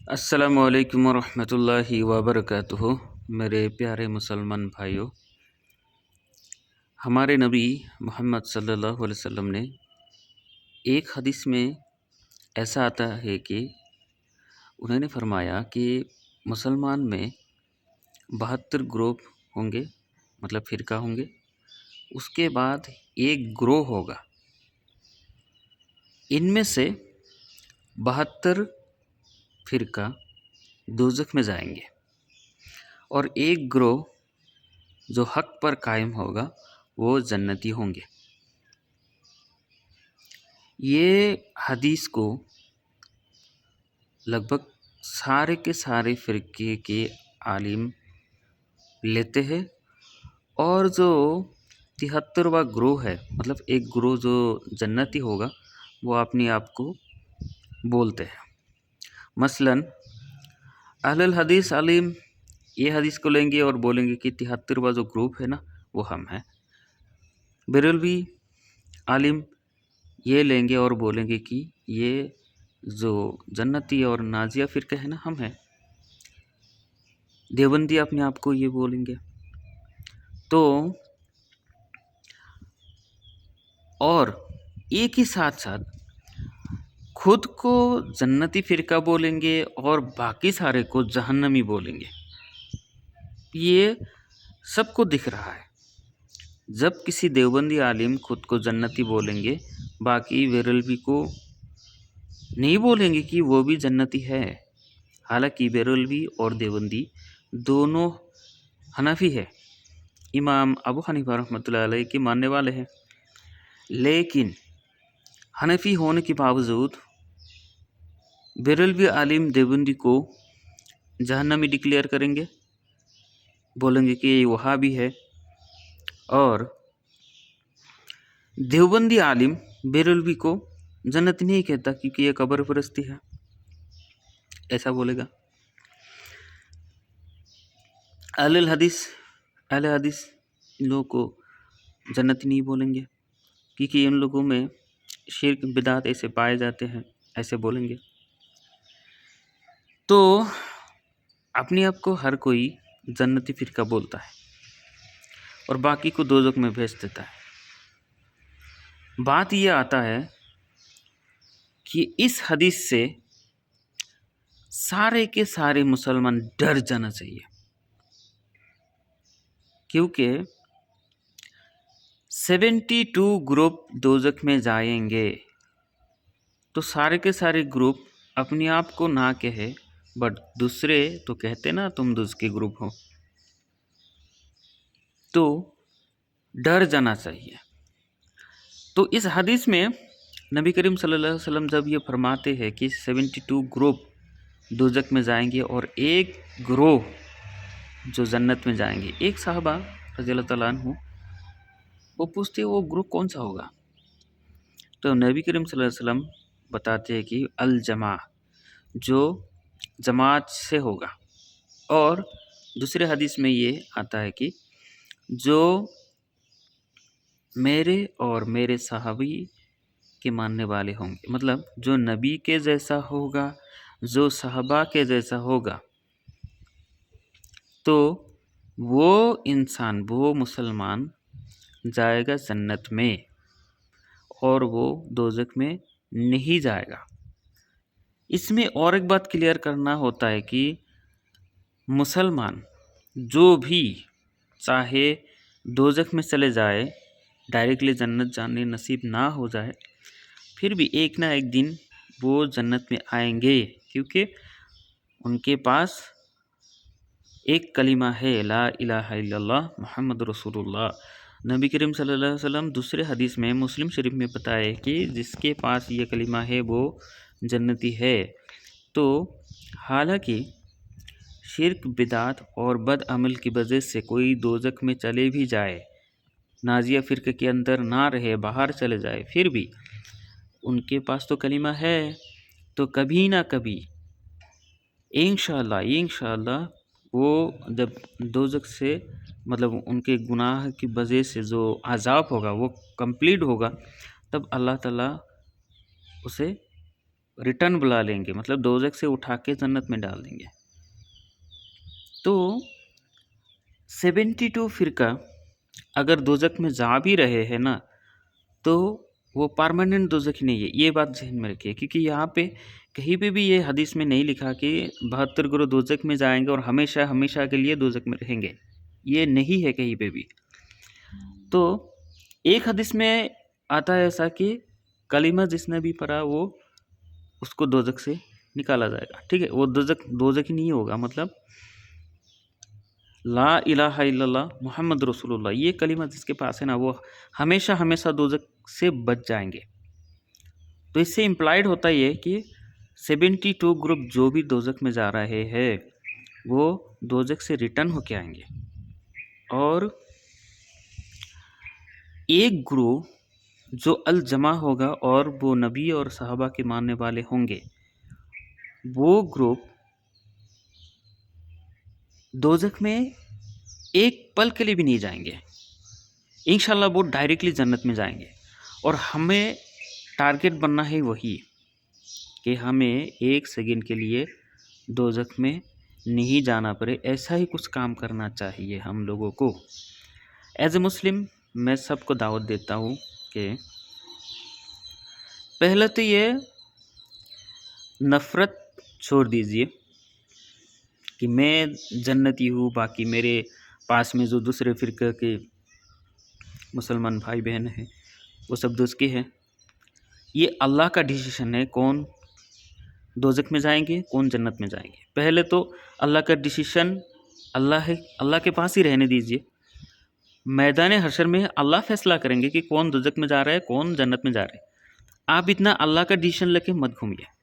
السلام علیکم ورحمۃ اللہ وبرکاتہ۔ میرے پیارے مسلمان بھائیوں، ہمارے نبی محمد صلی اللہ علیہ وسلم نے ایک حدیث میں ایسا آتا ہے کہ انہوں نے فرمایا کہ مسلمان میں 72 گروپ ہوں گے، مطلب فرقہ ہوں گے، اس کے بعد ایک گروہ ہوگا، ان میں سے 72 فرقہ دوزخ میں جائیں گے اور ایک گروہ جو حق پر قائم ہوگا وہ جنتی ہوں گے۔ یہ حدیث کو لگ بھگ سارے کے سارے فرقے کے عالم لیتے ہیں، اور جو 73واں گروہ ہے، مطلب ایک گروہ جو جنتی ہوگا، وہ اپنے آپ کو بولتے ہیں۔ مثلاً اہل الحدیث عالم یہ حدیث کو لیں گے اور بولیں گے کہ 73واں جو گروپ ہے نا وہ ہم ہیں۔ بریلوی عالم یہ لیں گے اور بولیں گے کہ یہ جو جنتی اور ناجیہ فرقہ ہے نا ہم ہیں۔ دیوبندی اپنے آپ کو یہ بولیں گے۔ تو اور ایک ہی ساتھ خود کو جنتی فرقہ بولیں گے اور باقی سارے کو جہنمی بولیں گے۔ یہ سب کو دکھ رہا ہے۔ جب کسی دیوبندی عالم خود کو جنتی بولیں گے، باقی بیرلوی کو نہیں بولیں گے کہ وہ بھی جنتی ہے، حالانکہ بیرلوی اور دیوبندی دونوں حنفی ہے، امام ابو حنیفہ رحمۃ اللہ علیہ کے ماننے والے ہیں، لیکن حنفی ہونے کے باوجود بیرلوی عالم دیوبندی کو جہنمی ڈکلیئر کریں گے، بولیں گے کہ یہ وہابی ہے، اور دیوبندی عالم بیرلوی کو جنت نہیں کہتا کیونکہ یہ قبر پرستی ہے، ایسا بولے گا۔ اہل حدیث ان لوگوں کو جنت نہیں بولیں گے کیونکہ ان لوگوں میں شرک بدعت ایسے پائے جاتے ہیں، ایسے بولیں گے۔ تو اپنے آپ کو ہر کوئی جنتی فرقہ بولتا ہے اور باقی کو دوزخ میں بھیج دیتا ہے۔ بات یہ آتا ہے کہ اس حدیث سے سارے کے سارے مسلمان ڈر جانا چاہیے، کیونکہ 72 گروپ دوزخ میں جائیں گے، تو سارے کے سارے گروپ اپنے آپ کو نہ کہے، بٹ دوسرے تو کہتے نا تم دوزخ کے گروپ ہو، تو ڈر جانا چاہیے۔ تو اس حدیث میں نبی کریم صلی اللہ علیہ وسلم جب یہ فرماتے ہیں کہ 72 گروپ دوزخ میں جائیں گے اور ایک گروہ جو جنت میں جائیں گے، ایک صحابہ رضی اللہ تعالیٰ عنہ وہ پوچھتے وہ گروپ کون سا ہوگا؟ تو نبی کریم صلی اللہ علیہ وسلم بتاتے ہیں کہ الجماع، جو جماعت سے ہوگا، اور دوسرے حدیث میں یہ آتا ہے کہ جو میرے اور میرے صحابی کے ماننے والے ہوں گے، مطلب جو نبی کے جیسا ہوگا، جو صحابہ کے جیسا ہوگا، تو وہ انسان، وہ مسلمان جائے گا جنت میں اور وہ دوزخ میں نہیں جائے گا۔ اس میں اور ایک بات کلیئر کرنا ہوتا ہے کہ مسلمان جو بھی چاہے دوزخ میں چلے جائے، ڈائریکٹلی جنت جانے نصیب نہ ہو جائے، پھر بھی ایک نہ ایک دن وہ جنت میں آئیں گے، کیونکہ ان کے پاس ایک کلمہ ہے، لا الہ الا اللہ محمد رسول اللہ۔ نبی کریم صلی اللہ علیہ وسلم دوسرے حدیث میں مسلم شریف میں بتائے کہ جس کے پاس یہ کلمہ ہے وہ جنتی ہے۔ تو حالانکہ شرک بدعت اور بد عمل کی وجہ سے کوئی دوزخ میں چلے بھی جائے، نازیہ فرقے کے اندر نہ رہے، باہر چلے جائے، پھر بھی ان کے پاس تو کلمہ ہے، تو کبھی نہ کبھی انشاءاللہ وہ جب دوزخ سے، مطلب ان کے گناہ کی وجہ سے جو عذاب ہوگا وہ کمپلیٹ ہوگا، تب اللہ تعالیٰ اسے ریٹرن بلا لیں گے، مطلب دوزخ سے اٹھا کے جنت میں ڈال دیں گے۔ تو 72 فرقہ اگر دوزخ میں جا بھی رہے ہیں نا تو وہ پرماننٹ دوزخ نہیں ہے، یہ بات ذہن میں رکھیے، کیونکہ یہاں پہ کہیں پہ بھی یہ حدیث میں نہیں لکھا کہ 72 گروہ دوزخ میں جائیں گے اور ہمیشہ ہمیشہ کے لیے دوزخ میں رہیں گے، یہ نہیں ہے کہیں پہ بھی۔ تو ایک حدیث میں آتا ہے ایسا کہ کلمہ جس نے بھی پڑھا وہ اس کو دوزخ سے نکالا جائے گا، ٹھیک ہے، وہ دوزخ نہیں ہوگا، مطلب لا الہ الا اللہ محمد رسول اللہ، یہ کلمہ جس کے پاس ہے نا وہ ہمیشہ ہمیشہ دوزخ سے بچ جائیں گے۔ تو اس سے امپلائڈ ہوتا یہ کہ 72 گروپ جو بھی دوزخ میں جا رہے ہیں وہ دوزخ سے ریٹرن ہو کے آئیں گے، اور ایک گروہ جو الجمع ہوگا اور وہ نبی اور صحابہ کے ماننے والے ہوں گے، وہ گروپ دوزخ میں ایک پل کے لیے بھی نہیں جائیں گے، انشاءاللہ وہ ڈائریکٹلی جنت میں جائیں گے۔ اور ہمیں ٹارگٹ بننا ہے وہی کہ ہمیں ایک سیکنڈ کے لیے دوزخ میں نہیں جانا پڑے، ایسا ہی کچھ کام کرنا چاہیے ہم لوگوں کو۔ ایز اے مسلم میں سب کو دعوت دیتا ہوں کہ پہلے تو یہ نفرت چھوڑ دیجئے کہ میں جنتی ہوں، باقی میرے پاس میں جو دوسرے فرقے کے مسلمان بھائی بہن ہیں وہ سب دوزخی ہیں۔ یہ اللہ کا ڈیسیشن ہے کون دوزخ میں جائیں گے کون جنت میں جائیں گے۔ پہلے تو اللہ کا ڈیسیشن اللہ ہے، اللہ کے پاس ہی رہنے دیجئے، میدان حشر میں اللہ فیصلہ کریں گے کہ کون دوزخ میں جا رہا ہے کون جنت میں جا رہا ہے۔ آپ اتنا اللہ کا ڈیسیشن لے کے مت گھومیے۔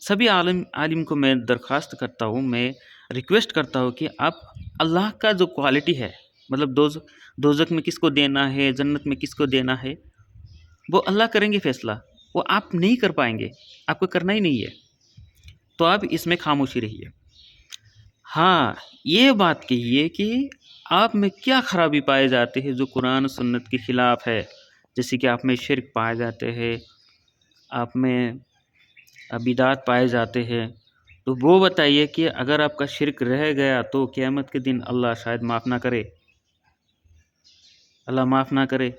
سبھی عالم کو میں درخواست کرتا ہوں، میں ریکویسٹ کرتا ہوں کہ آپ اللہ کا جو کوالٹی ہے، مطلب دوزخ میں کس کو دینا ہے جنت میں کس کو دینا ہے، وہ اللہ کریں گے فیصلہ، وہ آپ نہیں کر پائیں گے، آپ کو کرنا ہی نہیں ہے، تو آپ اس میں خاموشی رہیے۔ ہاں یہ بات کہیے کہ آپ میں کیا خرابی پائے جاتے ہیں جو قرآن و سنت کے خلاف ہے، جیسے کہ آپ میں شرک پائے جاتے ہیں، آپ میں بدعات پائے جاتے ہیں، تو وہ بتائیے کہ اگر آپ کا شرک رہ گیا تو قیامت کے دن اللہ شاید معاف نہ کرے، اللہ معاف نہ کرے،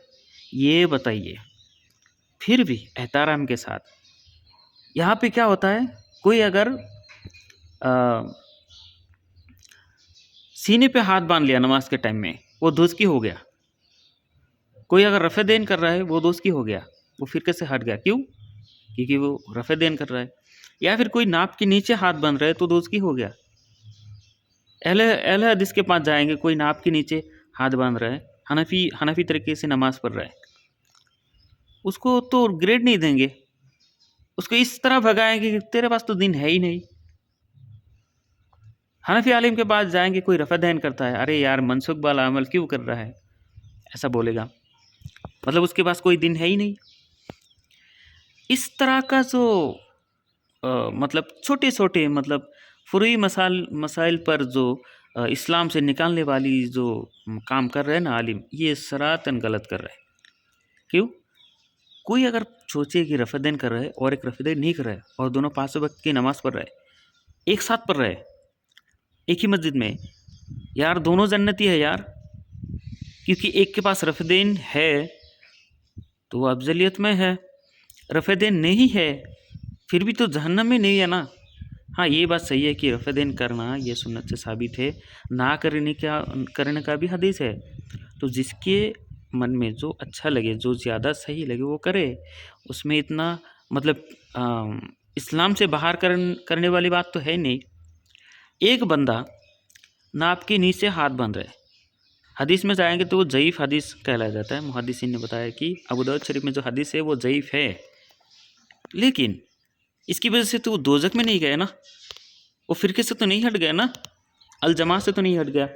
یہ بتائیے۔ پھر بھی احترام کے ساتھ یہاں پہ کیا ہوتا ہے، کوئی اگر سینے پہ ہاتھ باندھ لیا نماز کے ٹائم میں وہ دوزخی ہو گیا، کوئی اگر رفع دین کر رہا ہے وہ دوزخی ہو گیا، وہ فرقے سے ہٹ گیا، کیوں؟ کیونکہ وہ رفع دین کر رہا ہے۔ یا پھر کوئی ناپ کے نیچے ہاتھ باندھ رہا ہے تو دوزخی ہو گیا۔ اہل حدیث کے پاس جائیں گے، کوئی ناپ کے نیچے ہاتھ باندھ رہا ہے، حنفی طریقے سے نماز پڑھ رہا ہے، اس کو تو گریڈ نہیں دیں گے، اس کو اس طرح بھگائیں گے کہ تیرے پاس تو دین ہے ہی نہیں۔ حنفی عالم کے پاس جائیں گے، کوئی رفع دین کرتا ہے، ارے یار منسوخ والا عمل کیوں کر رہا ہے، ایسا بولے گا، مطلب اس کے پاس کوئی دین ہے ہی نہیں۔ اس طرح کا جو مطلب چھوٹے چھوٹے مطلب فروعی مسائل پر جو اسلام سے نکالنے والی جو کام کر رہے ہیں نا عالم، یہ سراتن غلط کر رہے ہیں۔ کیوں؟ کوئی اگر سوچے کہ رفع دین کر رہا ہے اور ایک رفع دین نہیں کر رہا ہے اور دونوں 5 وقت کی نماز پڑھ رہا ہے، ایک ساتھ پڑھ رہے ہیں ایک ہی مسجد میں، یار دونوں جنتی ہے یار، کیونکہ ایک کے پاس رفع دین ہے تو وہ افضلیت میں ہے، رفع دین نہیں ہے پھر بھی تو جہنم میں نہیں ہے نا۔ ہاں یہ بات صحیح ہے کہ رفع دین کرنا یہ سنت سے ثابت ہے، نہ کرنے کا بھی حدیث ہے، تو جس کے من میں جو اچھا لگے جو زیادہ صحیح لگے وہ کرے، اس میں اتنا مطلب اسلام سے باہر کرنے والی بات تو ہے نہیں۔ ایک بندہ ناپ کے نیچے ہاتھ باندھ رہے، حدیث میں جائیں گے تو وہ ضعیف حدیث کہلایا جاتا ہے، محدثین نے بتایا کہ ابو داؤد شریف میں جو حدیث ہے وہ ضعیف ہے، لیکن اس کی وجہ سے تو وہ دوزخ میں نہیں گئے نا، وہ فرقے سے تو نہیں ہٹ گیا نا، الجماع سے تو نہیں ہٹ گیا،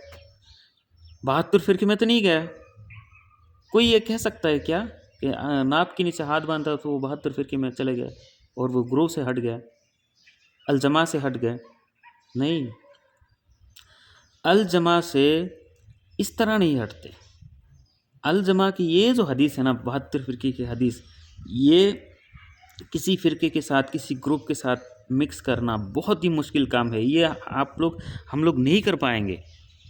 72 فرقے میں تو نہیں گیا۔ کوئی یہ کہہ سکتا ہے کیا کہ ناپ کے نیچے ہاتھ باندھا تو وہ 72 فرقے میں چلے گئے اور وہ گروہ سے ہٹ گیا، الجماع سے ہٹ گئے؟ نہیں، الجماع سے اس طرح نہیں ہٹتے۔ الجماع کی یہ جو حدیث ہے نا 72 فرقے کی حدیث، یہ کسی فرقے کے ساتھ، کسی گروپ کے ساتھ مکس کرنا بہت ہی مشکل کام ہے. یہ ہم لوگ نہیں کر پائیں گے.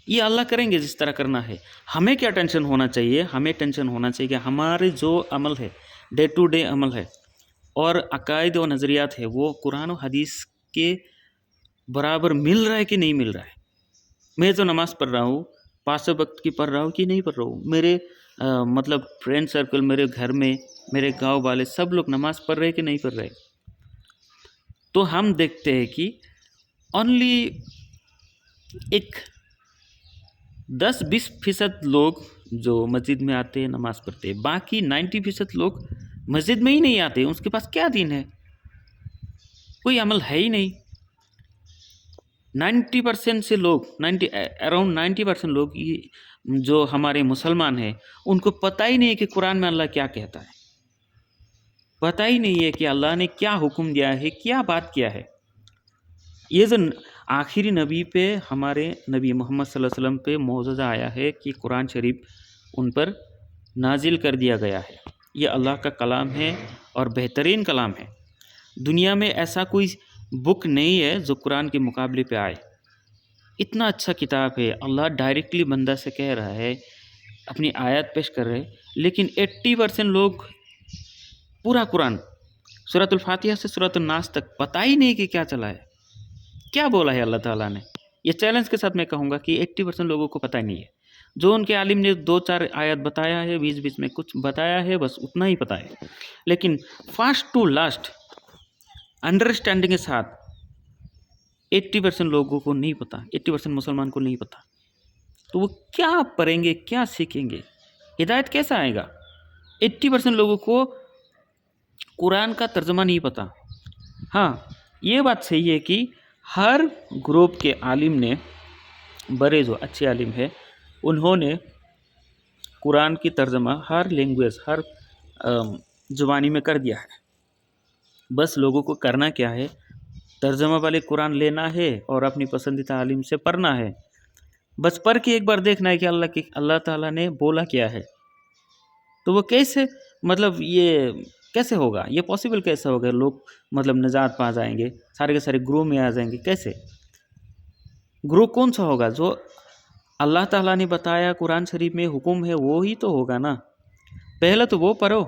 یہ اللہ کریں گے جس طرح کرنا ہے. ہمیں کیا ٹینشن ہونا چاہیے؟ ہمیں ٹینشن ہونا چاہیے کہ ہمارے جو عمل ہے، ڈے ٹو ڈے عمل ہے اور عقائد و نظریات ہے، وہ قرآن و حدیث کے برابر مل رہا ہے کہ نہیں مل رہا ہے. میں تو نماز پڑھ رہا ہوں، 5 وقت کی پڑھ رہا ہوں کہ نہیں پڑھ رہا ہوں. میرے مطلب فرینڈ سرکل، میرے گھر میں، میرے گاؤں والے سب لوگ نماز پڑھ رہے کہ نہیں پڑھ رہے. تو ہم دیکھتے ہیں کہ اونلی ایک 10-20% لوگ جو مسجد میں آتے ہیں نماز پڑھتے ہیں، باقی 90% لوگ مسجد میں ہی نہیں آتے. اس کے پاس کیا دین ہے؟ کوئی عمل ہے ہی نہیں. 90% سے لوگ اراؤنڈ 90% لوگ جو ہمارے مسلمان ہیں، ان کو پتہ ہی نہیں ہے کہ قرآن میں اللہ کیا کہتا ہے. پتہ ہی نہیں ہے کہ اللہ نے کیا حکم دیا ہے، کیا بات کیا ہے. یہ جو آخری نبی پہ، ہمارے نبی محمد صلی اللہ علیہ وسلم پہ معجزہ آیا ہے کہ قرآن شریف ان پر نازل کر دیا گیا ہے. یہ اللہ کا کلام ہے اور بہترین کلام ہے. دنیا میں ایسا کوئی بک نہیں ہے جو قرآن کے مقابلے پہ آئے. اتنا اچھا کتاب ہے. اللہ ڈائریکٹلی بندہ سے کہہ رہا ہے، اپنی آیات پیش کر رہے، لیکن 80% لوگ پورا قرآن سورۃ الفاتحہ سے سورۃ الناس تک پتہ ہی نہیں کہ کیا چلا ہے، کیا بولا ہے اللہ تعالیٰ نے. یہ چیلنج کے ساتھ میں کہوں گا کہ 80% لوگوں کو پتہ ہی نہیں ہے. جو ان کے عالم نے 2-4 آیات بتایا ہے، بیچ میں کچھ بتایا ہے، بس اتنا ہی پتہ ہے. لیکن فرسٹ ٹو لاسٹ انڈرسٹینڈنگ کے ساتھ 80% لوگوں کو نہیں پتہ، 80% مسلمان کو نہیں پتہ. تو وہ کیا پڑھیں گے، کیا سیکھیں گے؟ ہدایت کیسا آئے گا؟ 80% لوگوں کو قرآن کا ترجمہ نہیں پتہ. ہاں، یہ بات صحیح ہے کہ ہر گروپ کے عالم نے، بڑے جو اچھے عالم ہیں، انہوں نے قرآن کی ترجمہ ہر لینگویج، ہر زبانی میں کر دیا ہے. بس لوگوں کو کرنا کیا ہے؟ ترجمہ والے قرآن لینا ہے اور اپنی پسندیدہ عالم سے پڑھنا ہے. بس پڑھ کے ایک بار دیکھنا ہے کہ اللہ تعالیٰ نے بولا کیا ہے. تو وہ کیسے، مطلب یہ کیسے ہوگا؟ یہ پاسبل کیسے ہوگا؟ لوگ مطلب نجات پا جائیں گے، سارے کے سارے گروہ میں آ جائیں گے. کیسے؟ گروہ کون سا ہوگا؟ جو اللہ تعالیٰ نے بتایا قرآن شریف میں حکم ہے، وہی تو ہوگا نا. پہلے تو وہ پڑھو.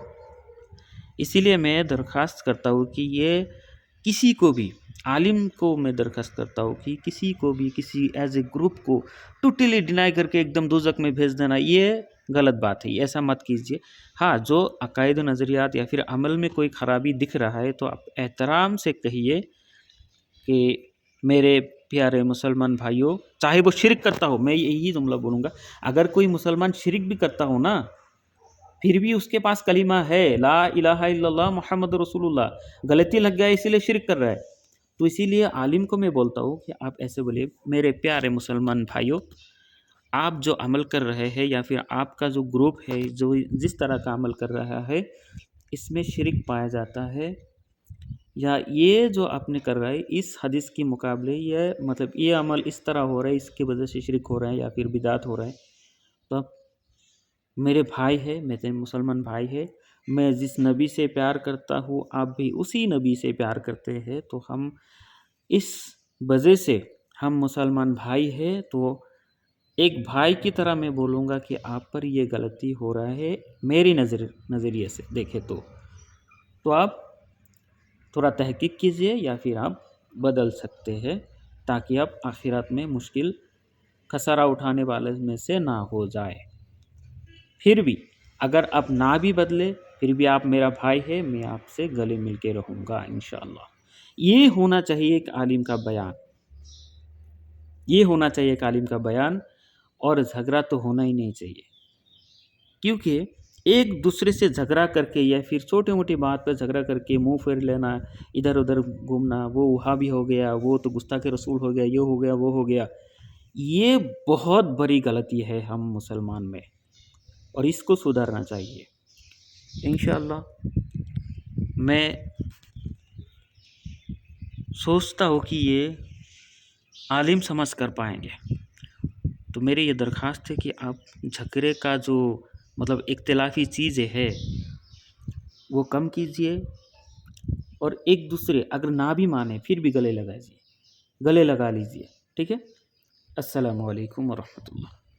اسی لیے میں درخواست کرتا ہوں کہ یہ کسی کو بھی، عالم کو میں درخواست کرتا ہوں کہ کسی کو بھی، کسی ایز اے گروپ کو ٹوٹلی ڈینائی کر کے ایک دم دوزخ میں بھیج دینا، یہ غلط بات ہے. ایسا مت کیجیے. ہاں، جو عقائد و نظریات یا پھر عمل میں کوئی خرابی دکھ رہا ہے تو آپ احترام سے کہیے کہ میرے پیارے مسلمان بھائیوں، چاہے وہ شرک کرتا ہو، میں یہی جملہ بولوں گا، اگر کوئی مسلمان شرک بھی کرتا ہو نا، پھر بھی اس کے پاس کلمہ ہے، لا الہ الا اللہ محمد رسول اللہ، غلطی لگ گیا اسی لیے شرک کر رہا ہے. تو اسی لیے عالم کو میں بولتا ہوں کہ آپ ایسے بولے، میرے پیارے مسلمان بھائیوں، آپ جو عمل کر رہے ہیں یا پھر آپ کا جو گروپ ہے جو جس طرح کا عمل کر رہا ہے، اس میں شرک پایا جاتا ہے، یا یہ جو آپ نے کر رہا ہے اس حدیث کے مقابلے، یہ مطلب یہ عمل اس طرح ہو رہا ہے، اس کی وجہ سے شرک ہو رہا ہے یا پھر بدعت ہو رہا ہے. تو اب میرے بھائی ہے، میرے مسلمان بھائی ہے، میں جس نبی سے پیار کرتا ہوں آپ بھی اسی نبی سے پیار کرتے ہیں، تو ہم اس وجہ سے ہم مسلمان بھائی ہیں. تو ایک بھائی کی طرح میں بولوں گا کہ آپ پر یہ غلطی ہو رہا ہے میری نظریے سے دیکھے تو آپ تھوڑا تحقیق کیجئے یا پھر آپ بدل سکتے ہیں، تاکہ آپ آخرت میں مشکل خسارہ اٹھانے والے میں سے نہ ہو جائے. پھر بھی اگر آپ نہ بھی بدلے، پھر بھی آپ میرا بھائی ہے، میں آپ سے گلے مل کے رہوں گا انشاءاللہ. یہ ہونا چاہیے ایک عالم کا بیان، یہ ہونا چاہیے ایک عالم کا بیان. اور جھگڑا تو ہونا ہی نہیں چاہیے، کیونکہ ایک دوسرے سے جھگڑا کر کے یا پھر چھوٹی موٹی بات پہ جھگڑا کر کے منہ پھیر لینا، ادھر ادھر گھومنا، وہ وہابی ہو گیا، وہ تو گستاخ رسول ہو گیا، یہ ہو گیا، وہ ہو گیا، یہ بہت بڑی غلطی ہے ہم مسلمان میں، اور اس کو سدھارنا چاہیے. انشاءاللہ میں سوچتا ہوں کہ یہ عالم سمجھ کر پائیں گے. تو میری یہ درخواست ہے کہ آپ جھگڑے کا جو مطلب اختلافی چیزیں ہے وہ کم کیجئے، اور ایک دوسرے اگر نہ بھی مانے پھر بھی گلے لگا لیجیے، ٹھیک ہے؟ السلام علیکم ورحمۃ اللہ۔